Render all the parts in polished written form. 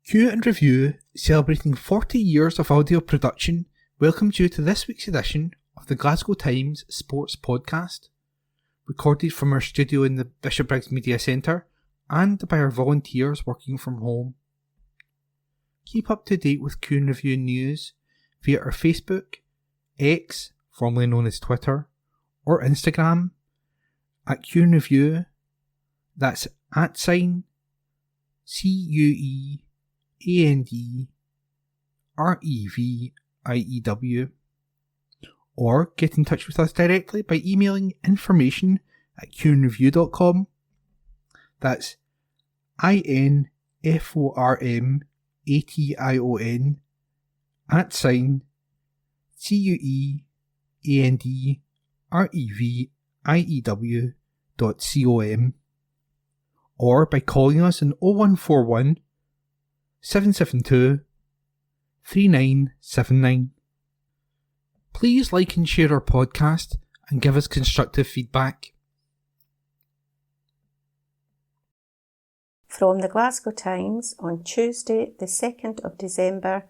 Q and Review, celebrating 40 years of audio production, welcomes you to this week's edition of the Glasgow Times Sports podcast, recorded from our studio in the Bishopbriggs Media Centre and by our volunteers working from home. Keep up to date with Q and Review news via our Facebook, X, formerly known as Twitter, or Instagram at Q and Review. That's @CUEANDREVIEW, or get in touch with us directly by emailing information@qandreview.com. That's INFORMATION @CUEANDREVIEW.com, or by calling us on 0141 772 3979. Please like and share our podcast and give us constructive feedback. From the Glasgow Times on Tuesday the 2nd of December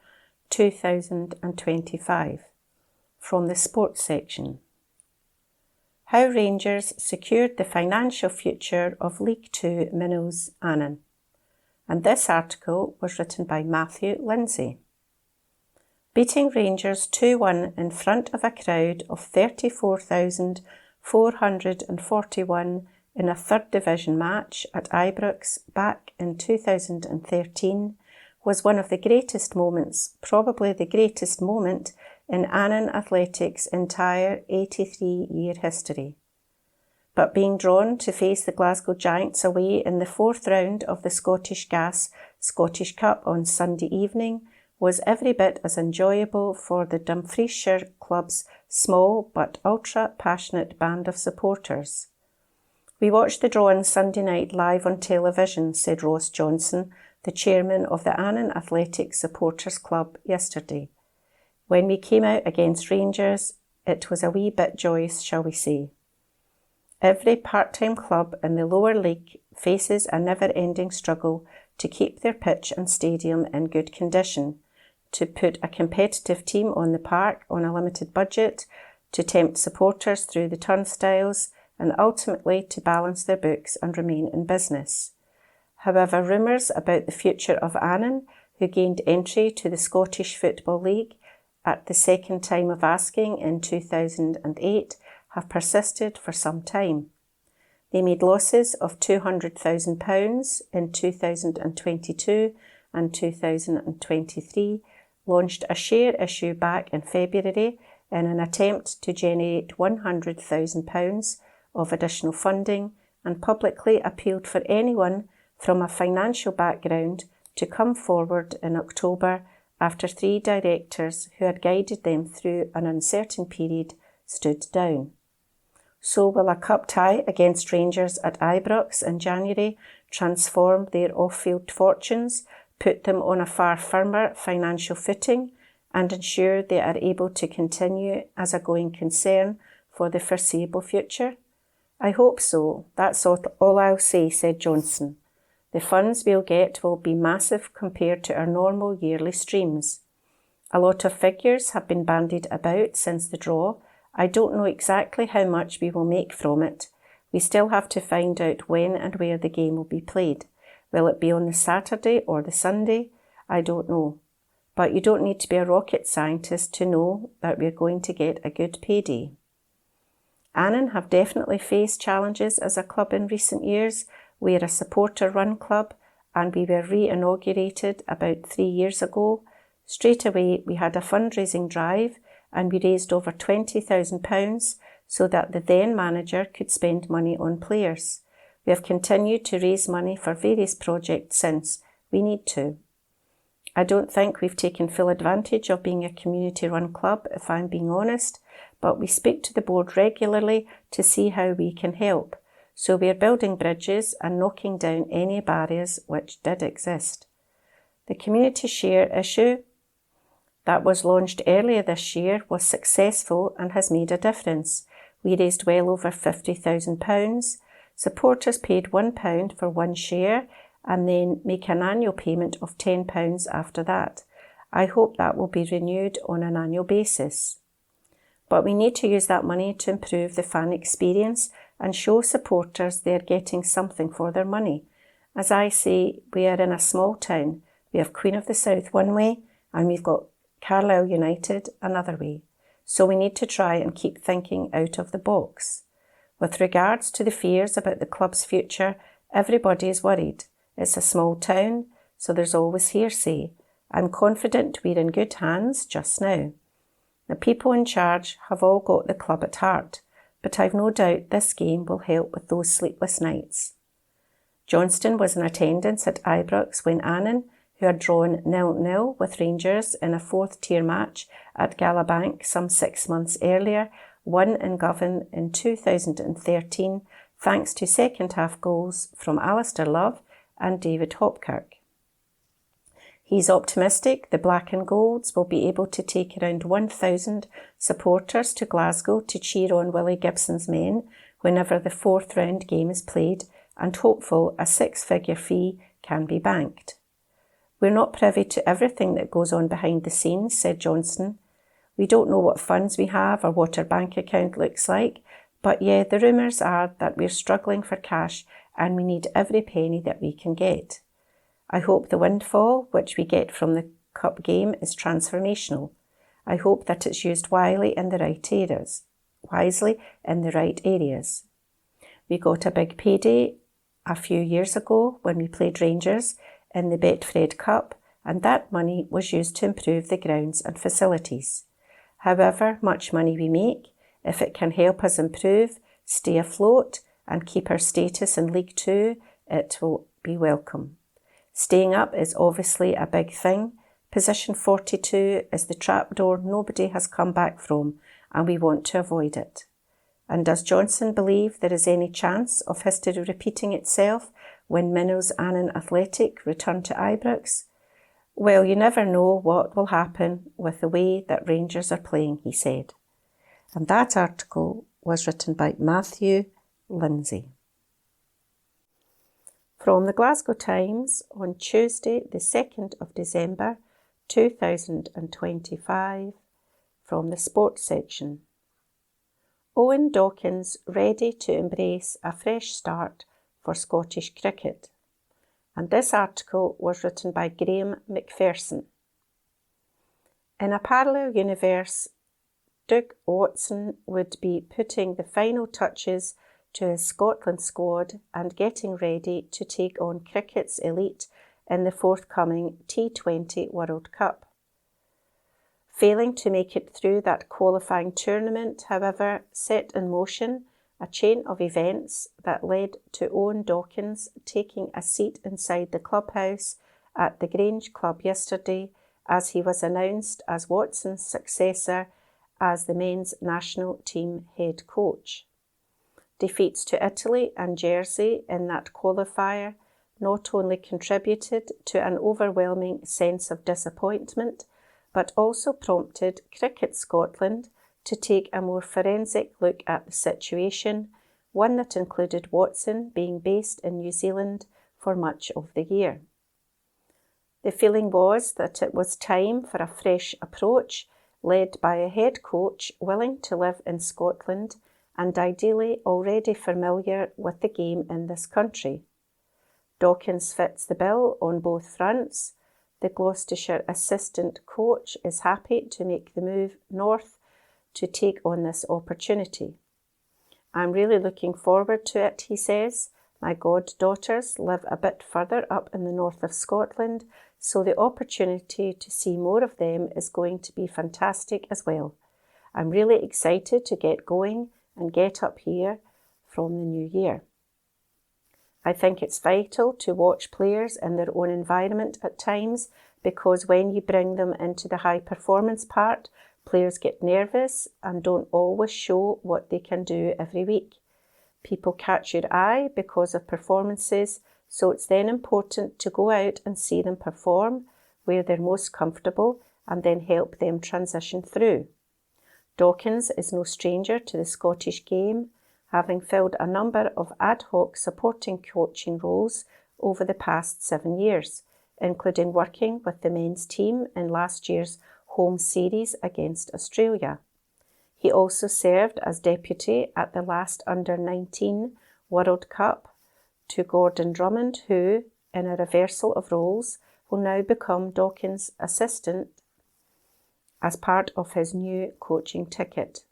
2025. From the sports section. How Rangers secured the financial future of League Two minnows Annan. And this article was written by Matthew Lindsay. Beating Rangers 2-1 in front of a crowd of 34,441 in a third division match at Ibrox back in 2013 was one of the greatest moments, probably the greatest moment, in Annan Athletics' entire 83-year history. But being drawn to face the Glasgow Giants away in the fourth round of the Scottish Gas Scottish Cup on Sunday evening was every bit as enjoyable for the Dumfriesshire club's small but ultra-passionate band of supporters. We watched the draw on Sunday night live on television, said Ross Johnson, the chairman of the Annan Athletics Supporters Club, yesterday. When we came out against Rangers, it was a wee bit joyous, shall we say. Every part-time club in the lower league faces a never-ending struggle to keep their pitch and stadium in good condition, to put a competitive team on the park on a limited budget, to tempt supporters through the turnstiles, and ultimately to balance their books and remain in business. However, rumours about the future of Annan, who gained entry to the Scottish Football League at the second time of asking in 2008, have persisted for some time. They made losses of £200,000 in 2022 and 2023, launched a share issue back in February in an attempt to generate £100,000 of additional funding, and publicly appealed for anyone from a financial background to come forward in October after 3 directors who had guided them through an uncertain period stood down. So will a cup tie against Rangers at Ibrox in January transform their off-field fortunes, put them on a far firmer financial footing, and ensure they are able to continue as a going concern for the foreseeable future? I hope so. That's all I'll say, said Johnson. The funds we'll get will be massive compared to our normal yearly streams. A lot of figures have been bandied about since the draw. I don't know exactly how much we will make from it. We still have to find out when and where the game will be played. Will it be on the Saturday or the Sunday? I don't know. But you don't need to be a rocket scientist to know that we're going to get a good payday. Annan have definitely faced challenges as a club in recent years. We're a supporter-run club, and we were re-inaugurated about 3 years ago. Straight away, we had a fundraising drive, and we raised over £20,000 so that the then manager could spend money on players. We have continued to raise money for various projects since. We need to. I don't think we've taken full advantage of being a community-run club, if I'm being honest, but we speak to the board regularly to see how we can help. So we are building bridges and knocking down any barriers which did exist. The community share issue that was launched earlier this year was successful and has made a difference. We raised well over £50,000. Supporters paid £1 for one share, and then make an annual payment of £10 after that. I hope that will be renewed on an annual basis. But we need to use that money to improve the fan experience and show supporters they are getting something for their money. As I say, we are in a small town. We have Queen of the South one way, and we've got Carlisle United another way. So we need to try and keep thinking out of the box. With regards to the fears about the club's future, everybody is worried. It's a small town, so there's always hearsay. I'm confident we're in good hands just now. The people in charge have all got the club at heart, but I've no doubt this game will help with those sleepless nights. Johnston was in attendance at Ibrox when Annan, who had drawn 0-0 with Rangers in a fourth-tier match at Galabank some 6 months earlier, won in Govan in 2013 thanks to second-half goals from Alistair Love and David Hopkirk. He's optimistic the Black and Golds will be able to take around 1,000 supporters to Glasgow to cheer on Willie Gibson's men whenever the fourth-round game is played, and hopeful a 6-figure fee can be banked. We're not privy to everything that goes on behind the scenes, said Johnston. We don't know what funds we have or what our bank account looks like, but yeah, the rumours are that we're struggling for cash and we need every penny that we can get. I hope the windfall, which we get from the cup game, is transformational. I hope that it's used wisely in the right areas. We got a big payday a few years ago when we played Rangers in the Betfred Cup, and that money was used to improve the grounds and facilities. However much money we make, if it can help us improve, stay afloat and keep our status in League Two, it will be welcome. Staying up is obviously a big thing. Position 42 is the trapdoor nobody has come back from, and we want to avoid it. And does Johnson believe there is any chance of history repeating itself when Minnow's Annan Athletic return to Ibrox? Well, you never know what will happen with the way that Rangers are playing, he said. And that article was written by Matthew Lindsay. From the Glasgow Times on Tuesday, the 2nd of December 2025, from the sports section. Owen Dawkins ready to embrace a fresh start for Scottish cricket. And this article was written by Graham McPherson. In a parallel universe, Doug Watson would be putting the final touches to his Scotland squad and getting ready to take on cricket's elite in the forthcoming T20 World Cup. Failing to make it through that qualifying tournament, however, set in motion a chain of events that led to Owen Dawkins taking a seat inside the clubhouse at the Grange Club yesterday as he was announced as Watson's successor as the men's national team head coach. Defeats to Italy and Jersey in that qualifier not only contributed to an overwhelming sense of disappointment, but also prompted Cricket Scotland to take a more forensic look at the situation, one that included Watson being based in New Zealand for much of the year. The feeling was that it was time for a fresh approach, led by a head coach willing to live in Scotland and ideally already familiar with the game in this country. Dawkins fits the bill on both fronts. The Gloucestershire assistant coach is happy to make the move north to take on this opportunity. I'm really looking forward to it, he says. My goddaughters live a bit further up in the north of Scotland, so the opportunity to see more of them is going to be fantastic as well. I'm really excited to get going and get up here from the new year. I think it's vital to watch players in their own environment at times, because when you bring them into the high performance part, players get nervous and don't always show what they can do every week. People catch your eye because of performances, so it's then important to go out and see them perform where they're most comfortable and then help them transition through. Dawkins is no stranger to the Scottish game, having filled a number of ad hoc supporting coaching roles over the past 7 years, including working with the men's team in last year's home series against Australia. He also served as deputy at the last Under-19 World Cup to Gordon Drummond, who, in a reversal of roles, will now become Dawkins' assistant as part of his new coaching ticket.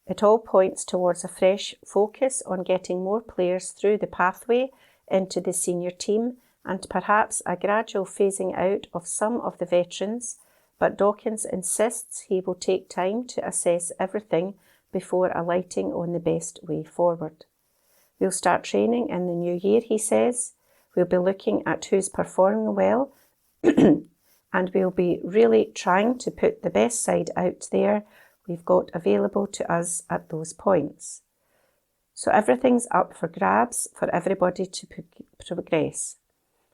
It all points towards a fresh focus on getting more players through the pathway into the senior team and perhaps a gradual phasing out of some of the veterans, but Dawkins insists he will take time to assess everything before alighting on the best way forward. We'll start training in the new year, he says. We'll be looking at who's performing well and we'll be really trying to put the best side out there we've got available to us at those points. So everything's up for grabs for everybody to progress.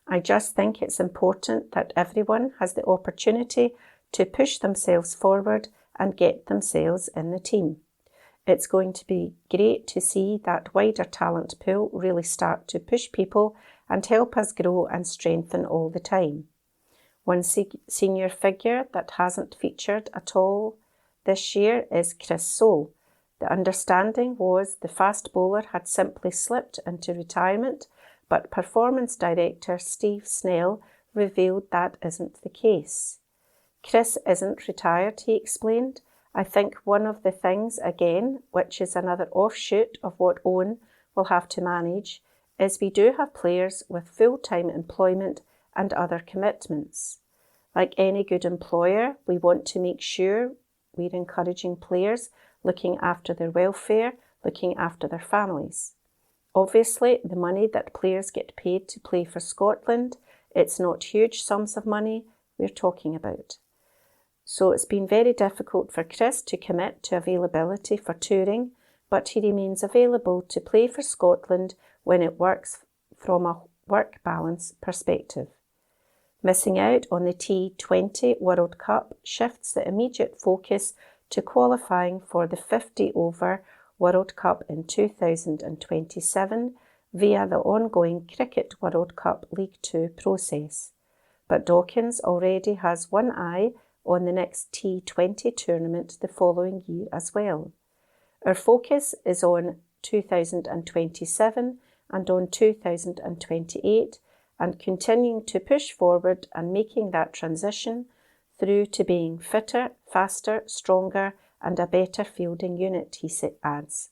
I just think it's important that everyone has the opportunity to push themselves forward and get themselves in the team. It's going to be great to see that wider talent pool really start to push people and help us grow and strengthen all the time. One senior figure that hasn't featured at all this year is Chris Soule. The understanding was the fast bowler had simply slipped into retirement, but performance director Steve Snell revealed that isn't the case. Chris isn't retired, he explained. I think one of the things, again, which is another offshoot of what Owen will have to manage, is we do have players with full-time employment and other commitments. Like any good employer, we want to make sure we're encouraging players, looking after their welfare, looking after their families. Obviously, the money that players get paid to play for Scotland, it's not huge sums of money we're talking about. So it's been very difficult for Chris to commit to availability for touring, but he remains available to play for Scotland when it works from a work balance perspective. Missing out on the T20 World Cup shifts the immediate focus to qualifying for the 50-over World Cup in 2027 via the ongoing Cricket World Cup League 2 process. But Dawkins already has one eye on the next T20 tournament the following year as well. Our focus is on 2027 and on 2028 and continuing to push forward and making that transition through to being fitter, faster, stronger and a better fielding unit, he adds.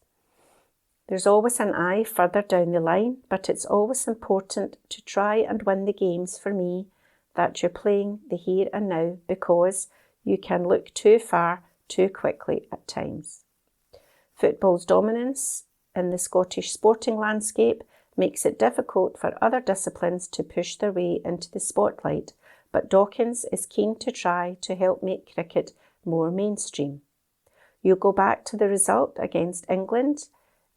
There's always an eye further down the line, but it's always important to try and win the games for me that you're playing the here and now because you can look too far too quickly at times. Football's dominance in the Scottish sporting landscape makes it difficult for other disciplines to push their way into the spotlight, but Dawkins is keen to try to help make cricket more mainstream. You'll go back to the result against England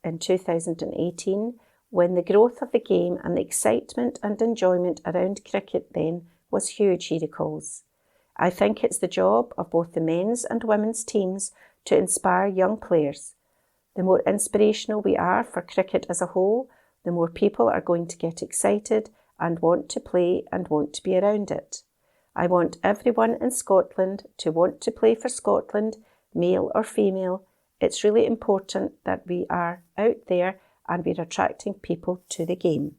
in 2018 when the growth of the game and the excitement and enjoyment around cricket then was huge, he recalls. I think it's the job of both the men's and women's teams to inspire young players. The more inspirational we are for cricket as a whole, the more people are going to get excited and want to play and want to be around it. I want everyone in Scotland to want to play for Scotland, male or female. It's really important that we are out there and we're attracting people to the game.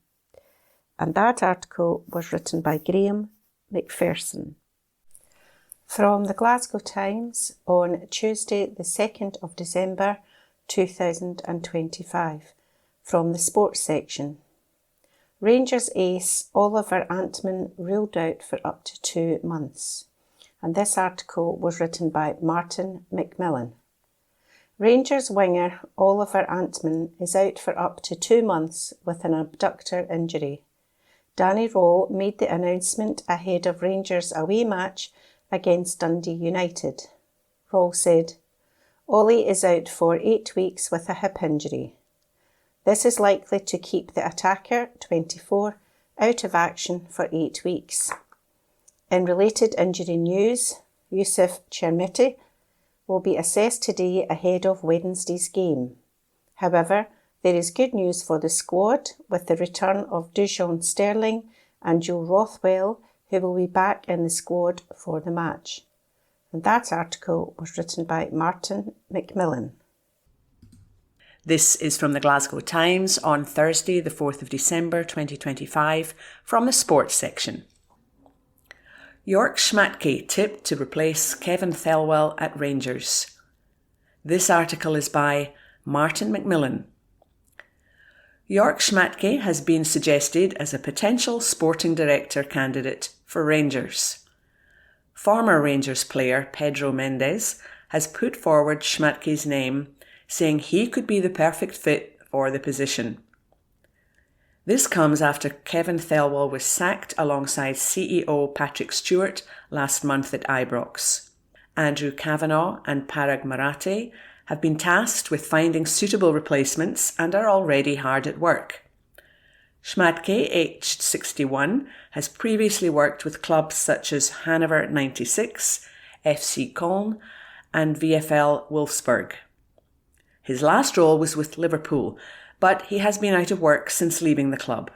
And that article was written by Graham McPherson. From the Glasgow Times on Tuesday the 2nd of December 2025, from the sports section. Rangers ace Oliver Antman ruled out for up to 2 months. And this article was written by Martin McMillan. Rangers winger Oliver Antman is out for up to 2 months with an abductor injury. Danny Roll made the announcement ahead of Rangers' away match against Dundee United. Roll said, Ollie is out for 8 weeks with a hip injury. This is likely to keep the attacker, 24, out of action for 8 weeks. In related injury news, Yusuf Chermiti will be assessed today ahead of Wednesday's game. However, There is good news for the squad with the return of Dujon Sterling and Joe Rothwell, who will be back in the squad for the match. And that article was written by Martin Macmillan. This is from the Glasgow Times on Thursday, the 4th of December 2025, from the sports section. York Schmatke tipped to replace Kevin Thelwell at Rangers. This article is by Martin Macmillan. York Schmatke has been suggested as a potential sporting director candidate for Rangers. Former Rangers player Pedro Mendes has put forward Schmatke's name, saying he could be the perfect fit for the position. This comes after Kevin Thelwell was sacked alongside CEO Patrick Stewart last month at Ibrox. Andrew Kavanagh and Parag Marathe have been tasked with finding suitable replacements and are already hard at work. Schmatke, aged 61, has previously worked with clubs such as Hannover 96, FC Köln and VfL Wolfsburg. His last role was with Liverpool, but he has been out of work since leaving the club.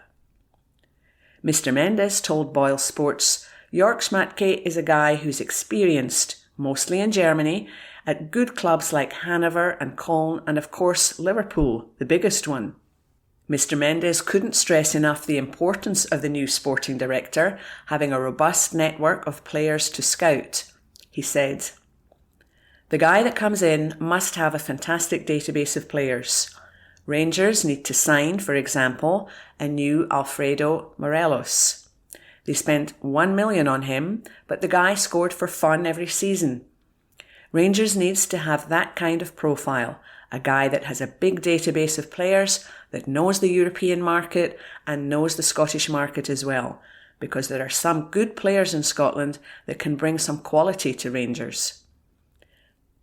Mr. Mendes told Boyle Sports, York Schmatke is a guy who's experienced, mostly in Germany, at good clubs like Hannover and Köln and of course Liverpool, the biggest one. Mr. Mendes couldn't stress enough the importance of the new sporting director having a robust network of players to scout. He said, "The guy that comes in must have a fantastic database of players. Rangers need to sign, for example, a new Alfredo Morelos. They spent $1 million on him, but the guy scored for fun every season. Rangers needs to have that kind of profile, a guy that has a big database of players, that knows the European market and knows the Scottish market as well, because there are some good players in Scotland that can bring some quality to Rangers."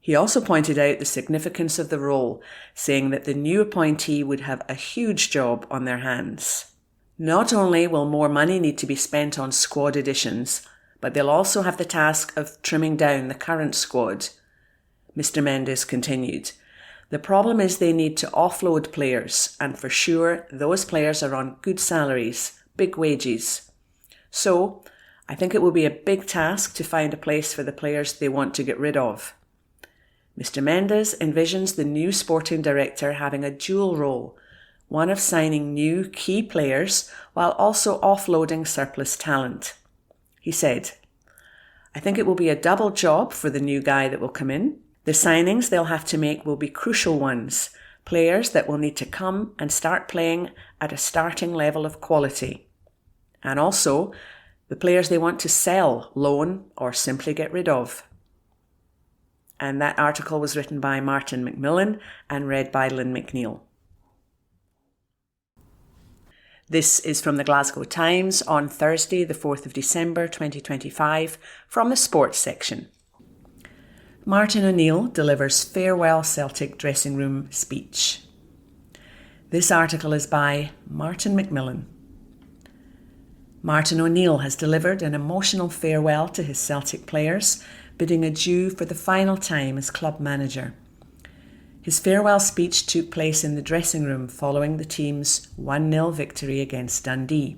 He also pointed out the significance of the role, saying that the new appointee would have a huge job on their hands. Not only will more money need to be spent on squad additions, but they'll also have the task of trimming down the current squad. Mr. Mendes continued, "The problem is they need to offload players, and for sure those players are on good salaries, big wages. So, I think it will be a big task to find a place for the players they want to get rid of." Mr. Mendes envisions the new sporting director having a dual role, one of signing new key players while also offloading surplus talent. He said, "I think it will be a double job for the new guy that will come in. The signings they'll have to make will be crucial ones, players that will need to come and start playing at a starting level of quality. And also, the players they want to sell, loan, or simply get rid of." And that article was written by Martin Macmillan and read by Lynn McNeil. This is from the Glasgow Times on Thursday, the 4th of December 2025, from the sports section. Martin O'Neill delivers farewell Celtic dressing room speech. This article is by Martin Macmillan. Martin O'Neill has delivered an emotional farewell to his Celtic players, bidding adieu for the final time as club manager. His farewell speech took place in the dressing room following the team's 1-0 victory against Dundee.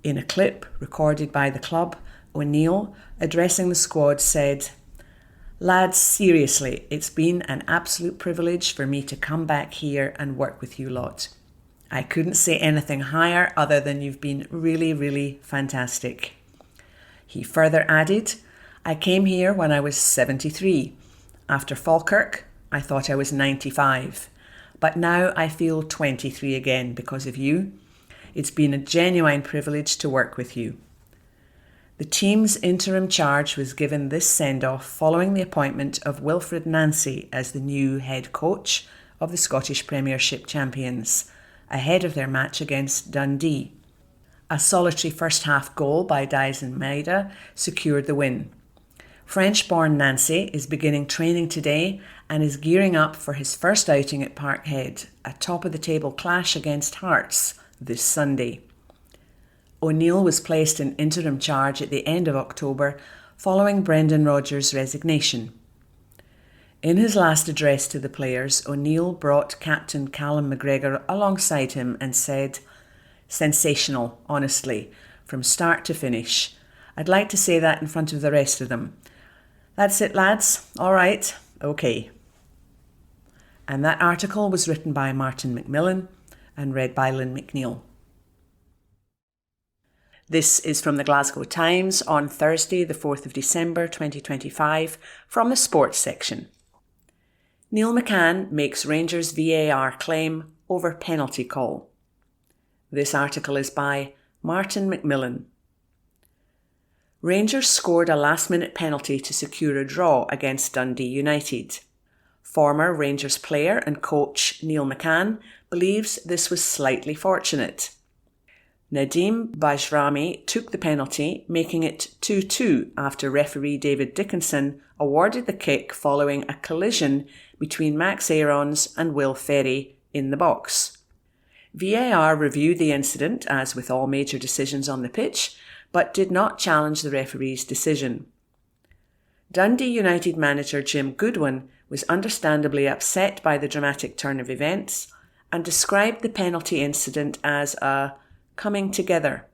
In a clip recorded by the club, O'Neill, addressing the squad, said, "Lads, seriously, it's been an absolute privilege for me to come back here and work with you lot. I couldn't say anything higher other than you've been really, really fantastic." He further added, "I came here when I was 73. After Falkirk, I thought I was 95. But now I feel 23 again because of you. It's been a genuine privilege to work with you." The team's interim charge was given this send-off following the appointment of Wilfred Nancy as the new head coach of the Scottish Premiership champions, ahead of their match against Dundee. A solitary first-half goal by Dyson Maeda secured the win. French-born Nancy is beginning training today and is gearing up for his first outing at Parkhead, a top-of-the-table clash against Hearts this Sunday. O'Neill was placed in interim charge at the end of October following Brendan Rodgers' resignation. In his last address to the players, O'Neill brought captain Callum McGregor alongside him and said, "Sensational, honestly, from start to finish. I'd like to say that in front of the rest of them. That's it, lads. All right. Okay." And that article was written by Martin Macmillan and read by Lynn McNeil. This is from the Glasgow Times on Thursday, the 4th of December 2025, from the sports section. Neil McCann makes Rangers VAR claim over penalty call. This article is by Martin Macmillan. Rangers scored a last-minute penalty to secure a draw against Dundee United. Former Rangers player and coach Neil McCann believes this was slightly fortunate. Nadeem Bajrami took the penalty, making it 2-2 after referee David Dickinson awarded the kick following a collision between Max Aarons and Will Ferry in the box. VAR reviewed the incident, as with all major decisions on the pitch, but did not challenge the referee's decision. Dundee United manager Jim Goodwin was understandably upset by the dramatic turn of events and described the penalty incident as a coming together.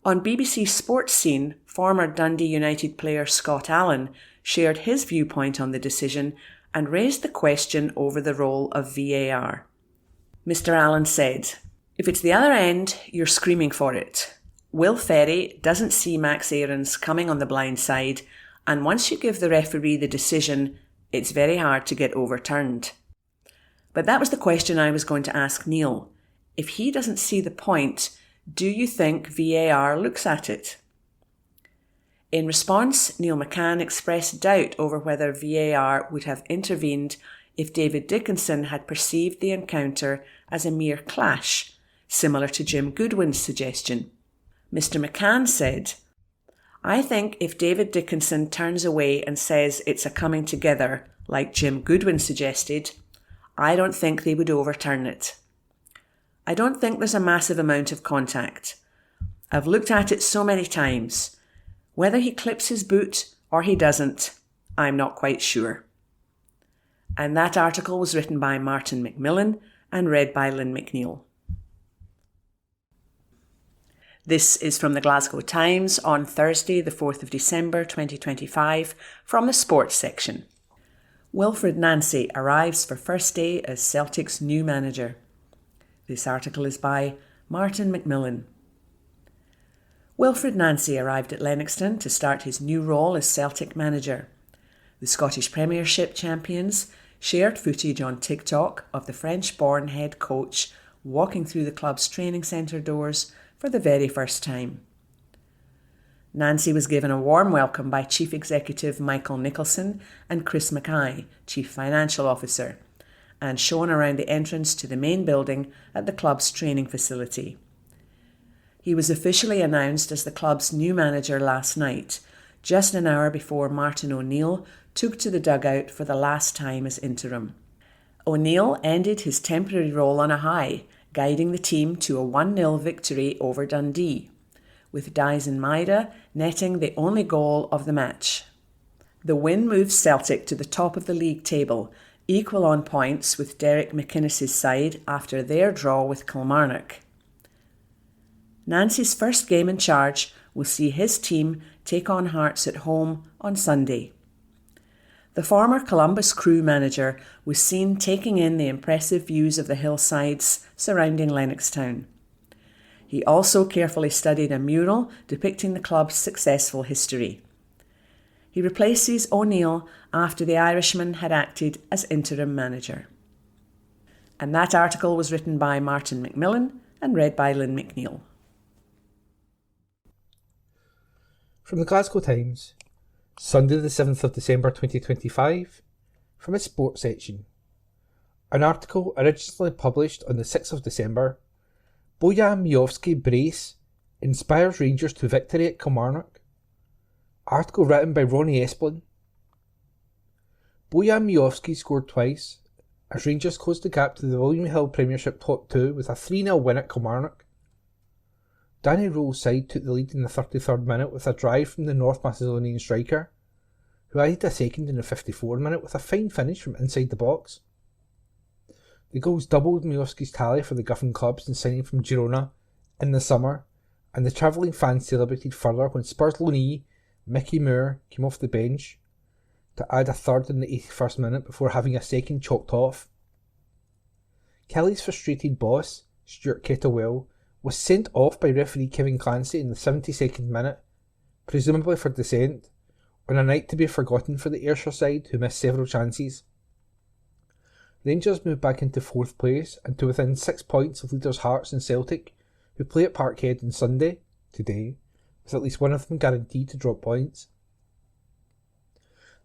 On BBC Sports Scene, former Dundee United player Scott Allen shared his viewpoint on the decision and raised the question over the role of VAR. Mr. Allen said, "If it's the other end, you're screaming for it. Will Ferry doesn't see Max Aarons coming on the blind side, and once you give the referee the decision, it's very hard to get overturned." But that was the question I was going to ask Neil. If he doesn't see the point, do you think VAR looks at it? In response, Neil McCann expressed doubt over whether VAR would have intervened if David Dickinson had perceived the encounter as a mere clash, similar to Jim Goodwin's suggestion. Mr. McCann said, "I think if David Dickinson turns away and says it's a coming together, like Jim Goodwin suggested, I don't think they would overturn it. I don't think there's a massive amount of contact. I've looked at it so many times. Whether he clips his boot or he doesn't, I'm not quite sure." And that article was written by Martin Macmillan and read by Lynn McNeil. This is from the Glasgow Times on Thursday, the 4th of December 2025, from the sports section. Wilfred Nancy arrives for first day as Celtic's new manager. This article is by Martin Macmillan. Wilfred Nancy arrived at Lennoxtown to start his new role as Celtic manager. The Scottish Premiership champions shared footage on TikTok of the French-born head coach walking through the club's training centre doors for the very first time. Nancy was given a warm welcome by Chief Executive Michael Nicholson and Chris Mackay, Chief Financial Officer, and shown around the entrance to the main building at the club's training facility. He was officially announced as the club's new manager last night, just an hour before Martin O'Neill took to the dugout for the last time as interim. O'Neill ended his temporary role on a high, guiding the team to a 1-0 victory over Dundee, with Dyson Maeda netting the only goal of the match. The win moves Celtic to the top of the league table, equal on points with Derek McInnes's side after their draw with Kilmarnock. Nancy's first game in charge will see his team take on Hearts at home on Sunday. The former Columbus Crew manager was seen taking in the impressive views of the hillsides surrounding Lennoxtown. He also carefully studied a mural depicting the club's successful history. He replaces O'Neill after the Irishman had acted as interim manager. And that article was written by Martin Macmillan and read by Lynn McNeil. From the Glasgow Times, Sunday the 7th of December 2025, from its sports section. An article originally published on the 6th of December, Bojan Miovski brace inspires Rangers to victory at Kilmarnock. Article written by Ronnie Esplin. Bojan Miovski scored twice as Rangers closed the gap to the William Hill Premiership top 2 with a 3-0 win at Kilmarnock. Danny Rowe's side took the lead in the 33rd minute with a drive from the North Macedonian striker, who added a second in the 54th minute with a fine finish from inside the box. The goals doubled Miovski's tally for the Govan clubs in signing from Girona in the summer, and the travelling fans celebrated further when Spurs loanee Mickey Moore came off the bench to add a third in the 81st minute before having a second chalked off. Kelly's frustrated boss, Stuart Kettlewell, was sent off by referee Kevin Clancy in the 72nd minute, presumably for dissent, on a night to be forgotten for the Ayrshire side, who missed several chances. Rangers moved back into 4th place and to within 6 points of leaders Hearts and Celtic, who play at Parkhead on Sunday, today, with at least one of them guaranteed to drop points.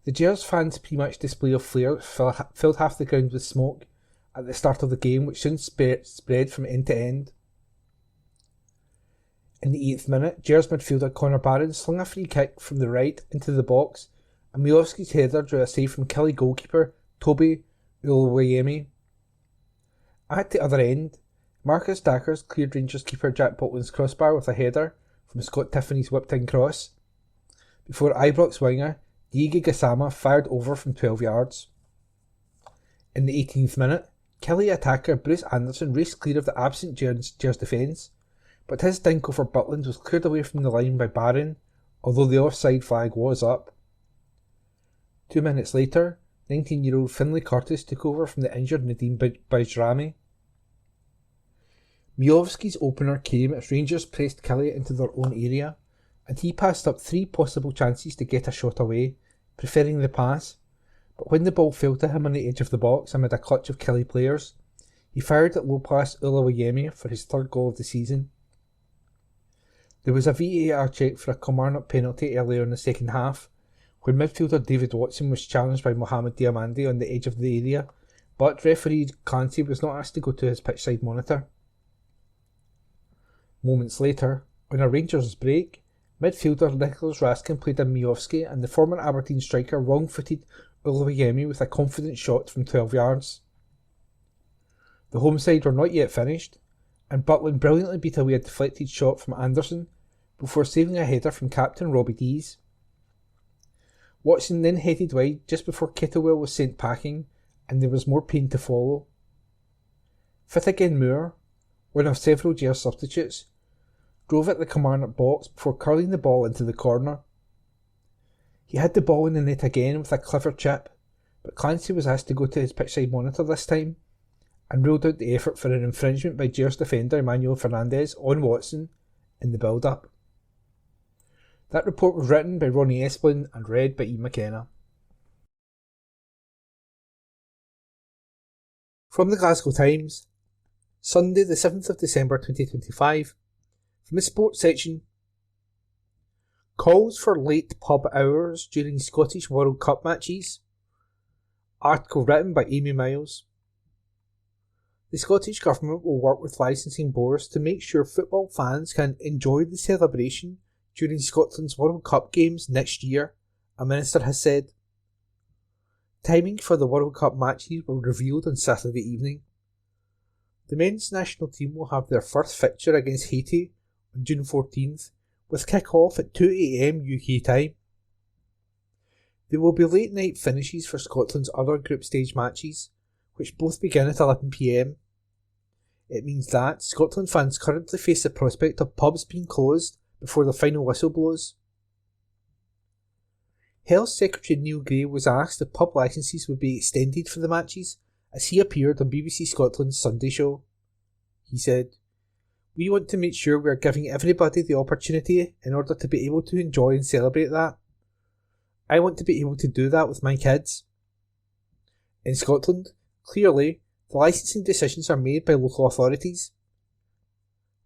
The Gers fans' pre-match display of flair filled half the ground with smoke at the start of the game, which soon spread from end to end. In the 8th minute, Gers midfielder Connor Barron slung a free kick from the right into the box, and Miovski's header drew a save from Killie goalkeeper Toby Uluwayemi. At the other end, Marcus Dackers cleared Rangers keeper Jack Butland's crossbar with a header from Scott Tiffany's whipped-in cross, before Ibrox winger Diego Gassama fired over from 12 yards. In the 18th minute, Killie attacker Bruce Anderson raced clear of the absent Gers defence, but his dink over Butland was cleared away from the line by Barron, although the offside flag was up. 2 minutes later, 19-year-old Finlay Curtis took over from the injured Nadeem Bajrami. Miovski's opener came as Rangers pressed Killie into their own area, and he passed up 3 possible chances to get a shot away, preferring the pass, but when the ball fell to him on the edge of the box amid a clutch of Killie players, he fired at low-pass Uluwayemi for his 3rd goal of the season. There was a VAR check for a Kilmarnock penalty earlier in the second half, when midfielder David Watson was challenged by Mohamed Diamandi on the edge of the area, but referee Clancy was not asked to go to his pitchside monitor. Moments later, on a Rangers break, midfielder Nicholas Raskin played in Miovski, and the former Aberdeen striker wrong-footed Uluwayemi with a confident shot from 12 yards. The home side were not yet finished, and Butland brilliantly beat away a deflected shot from Anderson before saving a header from captain Robbie Dees. Watson then headed wide just before Kettlewell was sent packing, and there was more pain to follow. Fit again Moore, one of several Gers substitutes, drove at the Kilmarnock box before curling the ball into the corner. He had the ball in the net again with a clever chip, but Clancy was asked to go to his pitchside monitor this time, and ruled out the effort for an infringement by Gers defender Emmanuel Fernandez on Watson in the build-up. That report was written by Ronnie Esplin and read by Ian McKenna. From the Glasgow Times, Sunday the 7th of December 2025, from the sports section, calls for late pub hours during Scottish World Cup matches. Article written by Amy Miles. The Scottish Government will work with licensing boards to make sure football fans can enjoy the celebration during Scotland's World Cup games next year, a minister has said. Timing for the World Cup matches were revealed on Saturday evening. The men's national team will have their first fixture against Haiti on June 14th, with kick-off at 2 AM UK time. There will be late-night finishes for Scotland's other group stage matches, which both begin at 11 PM. It means that Scotland fans currently face the prospect of pubs being closed before the final whistle blows. Health Secretary Neil Gray was asked if pub licences would be extended for the matches as he appeared on BBC Scotland's Sunday show. He said, "We want to make sure we are giving everybody the opportunity in order to be able to enjoy and celebrate that. I want to be able to do that with my kids." In Scotland, clearly, the licensing decisions are made by local authorities.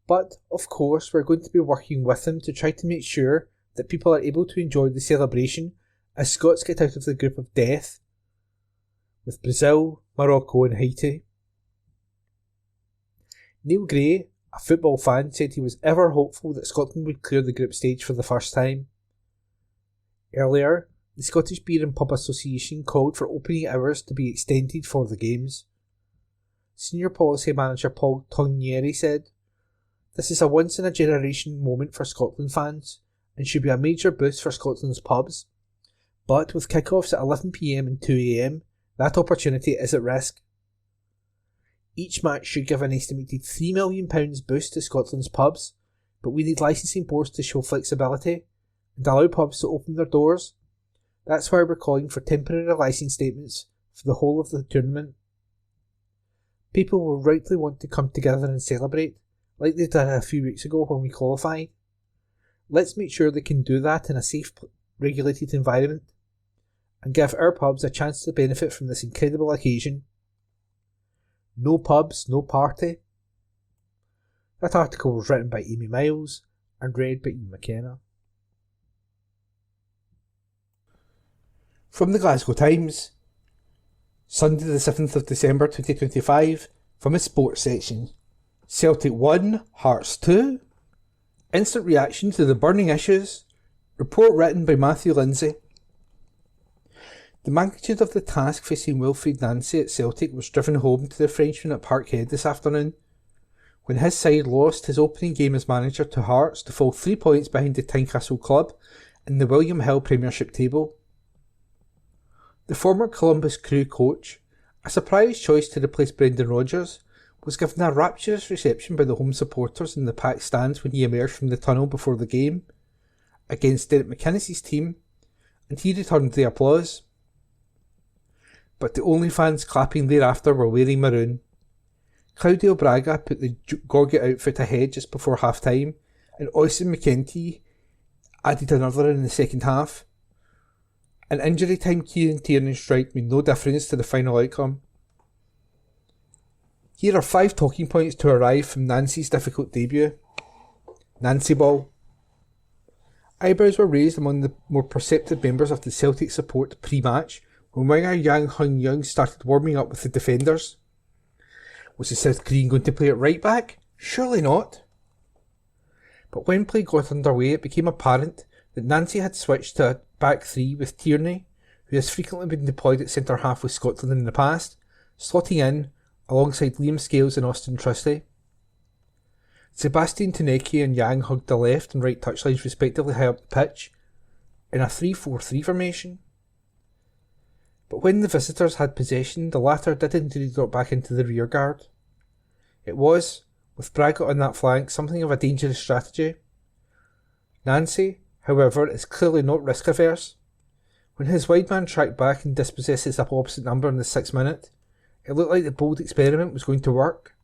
But, of course, we're going to be working with them to try to make sure that people are able to enjoy the celebration as Scots get out of the group of death, with Brazil, Morocco and Haiti. Neil Gray, a football fan, said he was ever hopeful that Scotland would clear the group stage for the first time. Earlier, the Scottish Beer and Pub Association called for opening hours to be extended for the games. Senior Policy Manager Paul Tonieri said, "This is a once-in-a-generation moment for Scotland fans and should be a major boost for Scotland's pubs. But with kick-offs at 11pm and 2am, that opportunity is at risk. Each match should give an estimated £3 million boost to Scotland's pubs, but we need licensing boards to show flexibility and allow pubs to open their doors. That's why we're calling for temporary licensing statements for the whole of the tournament. People will rightly want to come together and celebrate, like they did a few weeks ago when we qualified. Let's make sure they can do that in a safe, regulated environment, and give our pubs a chance to benefit from this incredible occasion. No pubs, no party. That article was written by Amy Miles and read by Ian McKenna. From the Glasgow Times, Sunday the 7th of December 2025, from its sports section. Celtic 1, Hearts 2. Instant reaction to the burning issues. Report written by Matthew Lindsay. The magnitude of the task facing Wilfried Nancy at Celtic was driven home to the Frenchman at Parkhead this afternoon, when his side lost his opening game as manager to Hearts to fall 3 points behind the Tynecastle club in the William Hill Premiership table. The former Columbus Crew coach, a surprise choice to replace Brendan Rodgers, was given a rapturous reception by the home supporters in the packed stands when he emerged from the tunnel before the game against Derek McInnes's team, and he returned the applause. But the only fans clapping thereafter were wearing maroon. Claudio Braga put the Gorget outfit ahead just before half-time, and Oisin McEntee added another in the second half. An injury time Kieran Tierney strike made no difference to the final outcome. Here are 5 talking points to arrive from Nancy's difficult debut. Nancy Ball. Eyebrows were raised among the more perceptive members of the Celtic support pre-match when winger Yang Hung Young started warming up with the defenders. Was the South Korean going to play at right back? Surely not. But when play got underway, it became apparent that Nancy had switched to a back three with Tierney, who has frequently been deployed at centre half with Scotland in the past, slotting in alongside Liam Scales and Austin Trusty. Sebastian Tuneki and Yang hugged the left and right touchlines respectively high up the pitch in a 3-4-3 formation. But when the visitors had possession, the latter did indeed drop back into the rear guard. It was, with Braga on that flank, something of a dangerous strategy. Nancy, however, is clearly not risk averse. When his wide man tracked back and dispossessed his opposite number in the 6th minute, it looked like the bold experiment was going to work.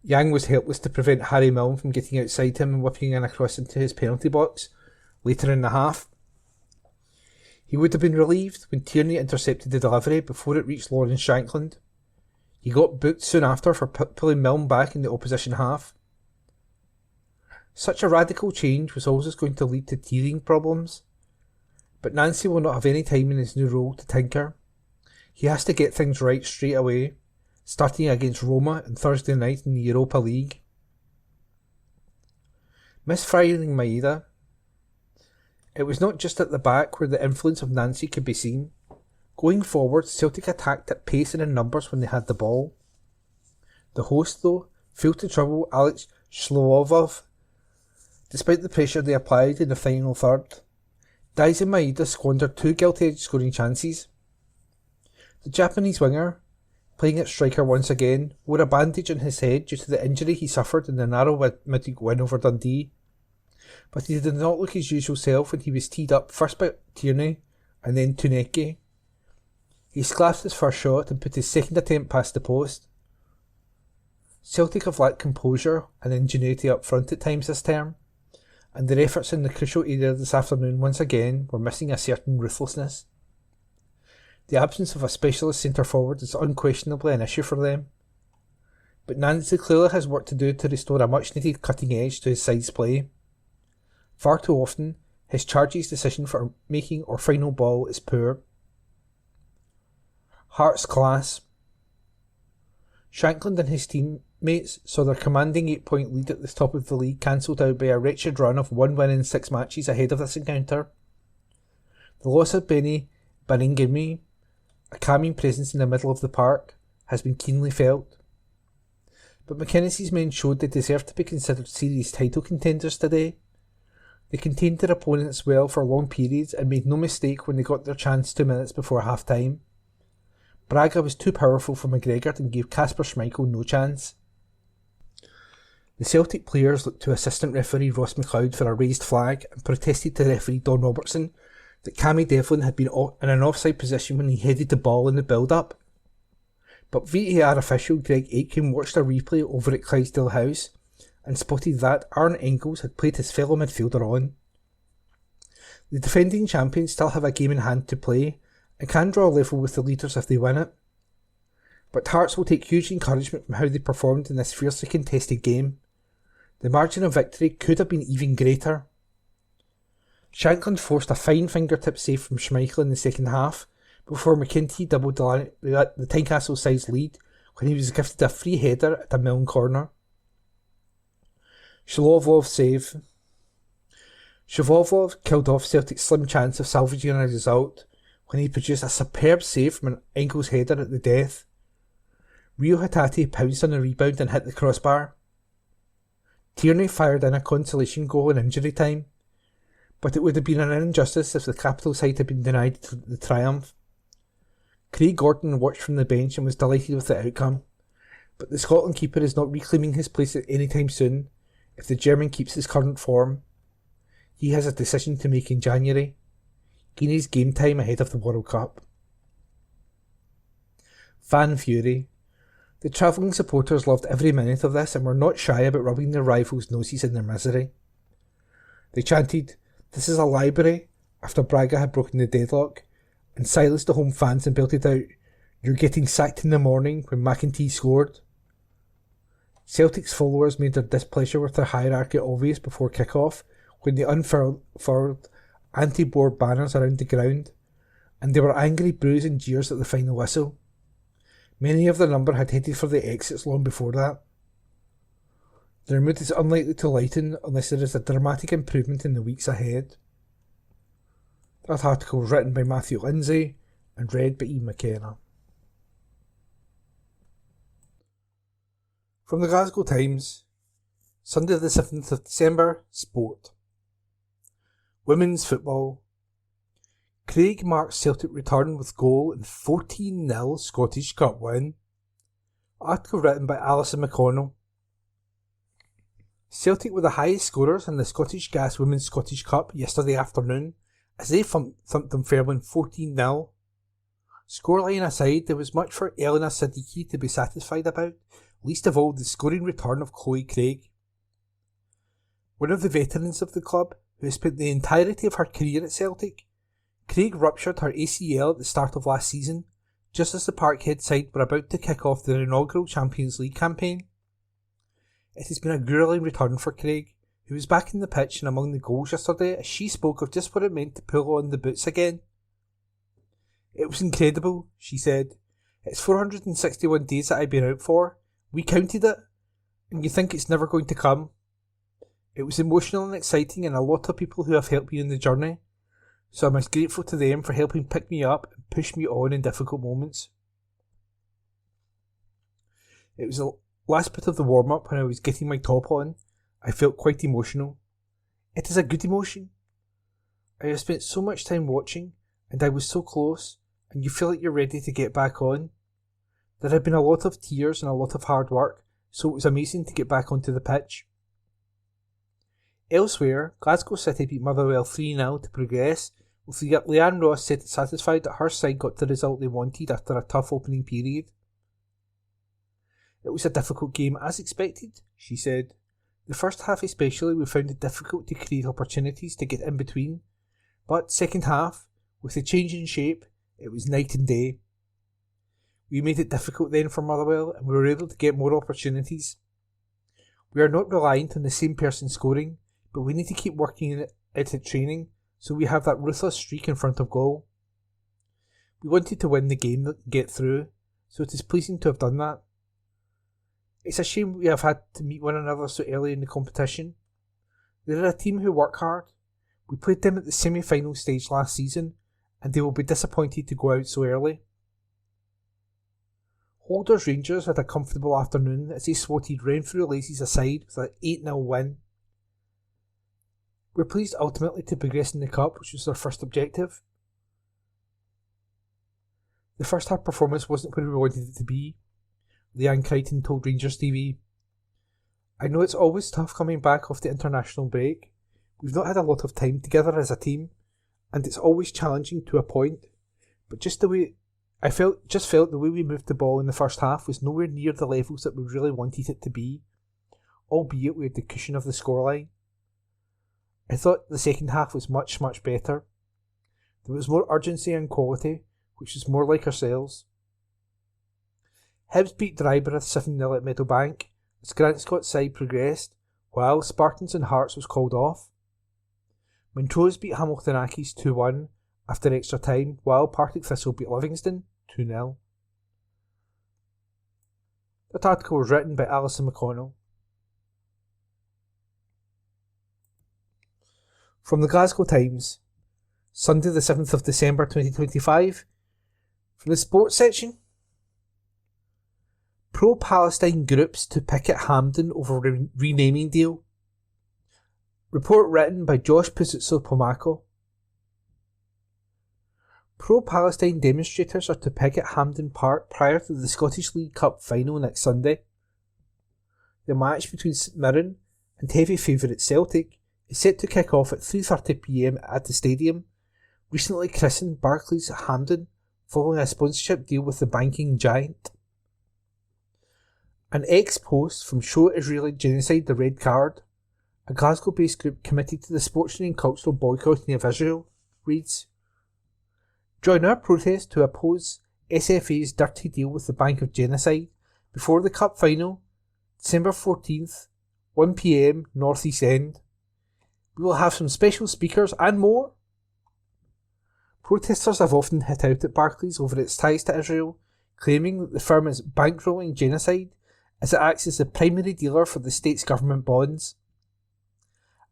Yang was helpless to prevent Harry Milne from getting outside him and whipping in across into his penalty box later in the half. He would have been relieved when Tierney intercepted the delivery before it reached Lawrence Shankland. He got booked soon after for pulling Milne back in the opposition half. Such a radical change was always going to lead to teething problems, but Nancy will not have any time in his new role to tinker. He has to get things right straight away, starting against Roma on Thursday night in the Europa League. Misfiring Maeda. It was not just at the back where the influence of Nancy could be seen. Going forward, Celtic attacked at pace and in numbers when they had the ball. The host, though, failed to trouble Alex Shlovov, despite the pressure they applied in the final third. Daisen Maeda squandered 2 gilt-edged scoring chances. The Japanese winger, playing at striker once again, wore a bandage on his head due to the injury he suffered in the narrow midweek win over Dundee. But he did not look his usual self when he was teed up first by Tierney and then Tuneki. He sclaffed his first shot and put his second attempt past the post. Celtic have lacked composure and ingenuity up front at times this term, and their efforts in the crucial area this afternoon once again were missing a certain ruthlessness. The absence of a specialist centre-forward is unquestionably an issue for them, but Nancy clearly has work to do to restore a much-needed cutting edge to his side's play. Far too often, his charges decision for making or final ball is poor. Hearts class. Shankland and his teammates saw their commanding 8-point lead at the top of the league cancelled out by a wretched run of 1 win in 6 matches ahead of this encounter. The loss of Benny Baningime, a calming presence in the middle of the park, has been keenly felt. But McInnes's men showed they deserved to be considered serious title contenders today. They contained their opponents well for long periods and made no mistake when they got their chance 2 minutes before half-time. Braga was too powerful for McGregor and gave Kasper Schmeichel no chance. The Celtic players looked to assistant referee Ross McLeod for a raised flag and protested to referee Don Robertson that Cammy Devlin had been in an offside position when he headed the ball in the build-up. But VAR official Greg Aitken watched a replay over at Clydesdale House and spotted that Arne Engels had played his fellow midfielder on. The defending champions still have a game in hand to play and can draw level with the leaders if they win it. But Hearts will take huge encouragement from how they performed in this fiercely contested game. The margin of victory could have been even greater. Shankland forced a fine fingertip save from Schmeichel in the second half before McKenty doubled the Tynecastle side's lead when he was gifted a free header at a Milne corner. Shavovlov killed off Celtic's slim chance of salvaging a result when he produced a superb save from an Engels header at the death. Rio Hatate pounced on the rebound and hit the crossbar. Tierney fired in a consolation goal in injury time, but it would have been an injustice if the capital side had been denied the triumph. Craig Gordon watched from the bench and was delighted with the outcome, but the Scotland keeper is not reclaiming his place at any time soon if the German keeps his current form. He has a decision to make in January. Guinea's game time ahead of the World Cup. Fan fury. The travelling supporters loved every minute of this and were not shy about rubbing their rivals' noses in their misery. They chanted, "This is a library," after Braga had broken the deadlock, and silenced the home fans and belted out, "You're getting sacked in the morning," when McEntee scored. Celtic's followers made their displeasure with their hierarchy obvious before kick-off when they unfurled anti-Boer banners around the ground, and there were angry boos and jeers at the final whistle. Many of the number had headed for the exits long before that. Their mood is unlikely to lighten unless there is a dramatic improvement in the weeks ahead. That article was written by Matthew Lindsay and read by Ian McKenna. From the Glasgow Times, Sunday the 7th of December, Sport. Women's football. Craig marks Celtic return with goal in 14-0 Scottish Cup win. Article written by Alison McConnell. Celtic were the highest scorers in the Scottish Gas Women's Scottish Cup yesterday afternoon as they thumped Dunfermline 14-0. Scoreline aside, there was much for Elena Siddiqui to be satisfied about, least of all the scoring return of Chloe Craig. One of the veterans of the club, who has spent the entirety of her career at Celtic, Craig ruptured her ACL at the start of last season, just as the Parkhead side were about to kick off their inaugural Champions League campaign. It has been a gruelling return for Craig, who was back in the pitch and among the goals yesterday as she spoke of just what it meant to pull on the boots again. "It was incredible," she said. "It's 461 days that I've been out for. We counted it, and you think it's never going to come. It was emotional and exciting, and a lot of people who have helped me on the journey, so I'm as grateful to them for helping pick me up and push me on in difficult moments." It was the last bit of the warm-up when I was getting my top on. I felt quite emotional. It is a good emotion. I have spent so much time watching, and I was so close, and you feel like you're ready to get back on. There had been a lot of tears and a lot of hard work, so it was amazing to get back onto the pitch. Elsewhere, Glasgow City beat Motherwell 3-0 to progress, with Leanne Ross satisfied that her side got the result they wanted after a tough opening period. "It was a difficult game, as expected," she said. "The first half especially, we found it difficult to create opportunities to get in between, but second half, with the change in shape, it was night and day. We made it difficult then for Motherwell, and we were able to get more opportunities. We are not reliant on the same person scoring, but we need to keep working it at training, so we have that ruthless streak in front of goal. We wanted to win the game and get through, so it is pleasing to have done that. It's a shame we have had to meet one another so early in the competition. They're a team who work hard. We played them at the semi-final stage last season, and they will be disappointed to go out so early." Holders Rangers had a comfortable afternoon as they swatted Renfrew Laces aside with an 8-0 win. We're pleased ultimately to progress in the Cup, which was our first objective. The first half performance wasn't where we wanted it to be, Leanne Crichton told Rangers TV. I know it's always tough coming back off the international break. We've not had a lot of time together as a team, and it's always challenging to a point. But just felt the way we moved the ball in the first half was nowhere near the levels that we really wanted it to be, albeit we had the cushion of the scoreline. I thought the second half was much, much better. There was more urgency and quality, which was more like ourselves. Hibs beat Dryborough 7-0 at Meadowbank as Grant Scott's side progressed, while Spartans and Hearts was called off. Montrose beat Hamilton Accies 2-1 after extra time, while Partick Thistle beat Livingston 2-0. That article was written by Alison McConnell. From the Glasgow Times, Sunday the 7th of December 2025, from the sports section. Pro-Palestine groups to picket Hampden over renaming deal. Report written by Josh Pizzuto-Pomako. Pro-Palestine demonstrators are to picket Hampden Park prior to the Scottish League Cup final next Sunday. The match between St Mirren and heavy favourite Celtic is set to kick off at 3:30pm at the stadium, recently christened Barclays Hampden following a sponsorship deal with the banking giant. An ex-post from Show Israeli Genocide the Red Card, a Glasgow-based group committed to the sportsman and cultural boycotting of Israel, reads, "Join our protest to oppose SFA's dirty deal with the Bank of Genocide before the Cup final, December 14th, 1pm, North East End. We will have some special speakers and more." Protesters have often hit out at Barclays over its ties to Israel, claiming that the firm is bankrolling genocide as it acts as the primary dealer for the state's government bonds.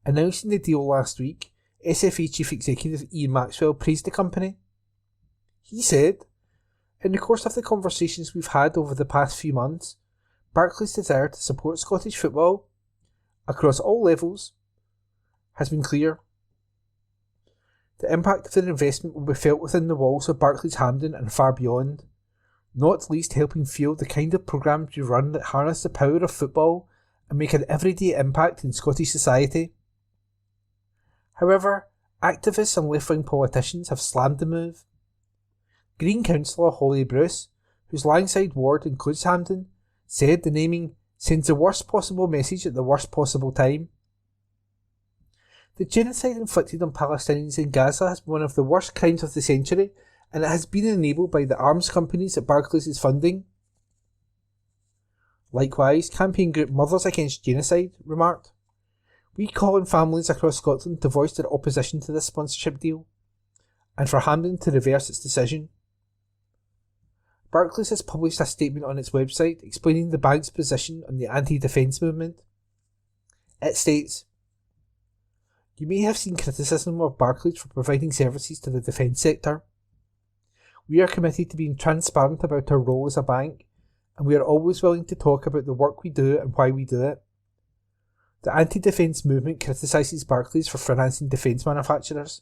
Announcing the deal last week, SFA Chief Executive Ian Maxwell praised the company. He said, "In the course of the conversations we've had over the past few months, Barclays' desire to support Scottish football, across all levels, has been clear. The impact of their investment will be felt within the walls of Barclays Hampden and far beyond, not least helping fuel the kind of programmes we run that harness the power of football and make an everyday impact in Scottish society." However, activists and left-wing politicians have slammed the move. Green councillor Holly Bruce, whose Langside ward includes Hampden, said the naming sends the worst possible message at the worst possible time. The genocide inflicted on Palestinians in Gaza has been one of the worst crimes of the century, and it has been enabled by the arms companies that Barclays is funding. Likewise, campaign group Mothers Against Genocide remarked, "We call on families across Scotland to voice their opposition to this sponsorship deal, and for Hampden to reverse its decision." Barclays has published a statement on its website explaining the bank's position on the anti-defence movement. It states, "You may have seen criticism of Barclays for providing services to the defence sector. We are committed to being transparent about our role as a bank, and we are always willing to talk about the work we do and why we do it. The anti-defence movement criticises Barclays for financing defence manufacturers.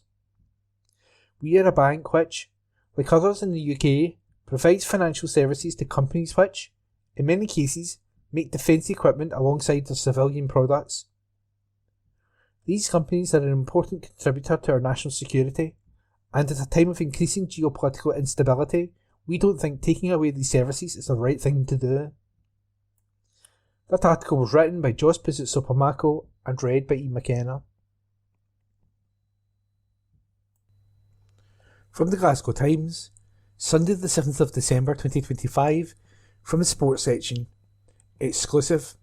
We are a bank which, like others in the UK, provides financial services to companies which, in many cases, make defence equipment alongside their civilian products. These companies are an important contributor to our national security, and at a time of increasing geopolitical instability, we don't think taking away these services is the right thing to do." That article was written by Josh Pizzuto-Pomako and read by Ian McKenna. From the Glasgow Times, Sunday the 7th of December 2025, from the sports section. Exclusive.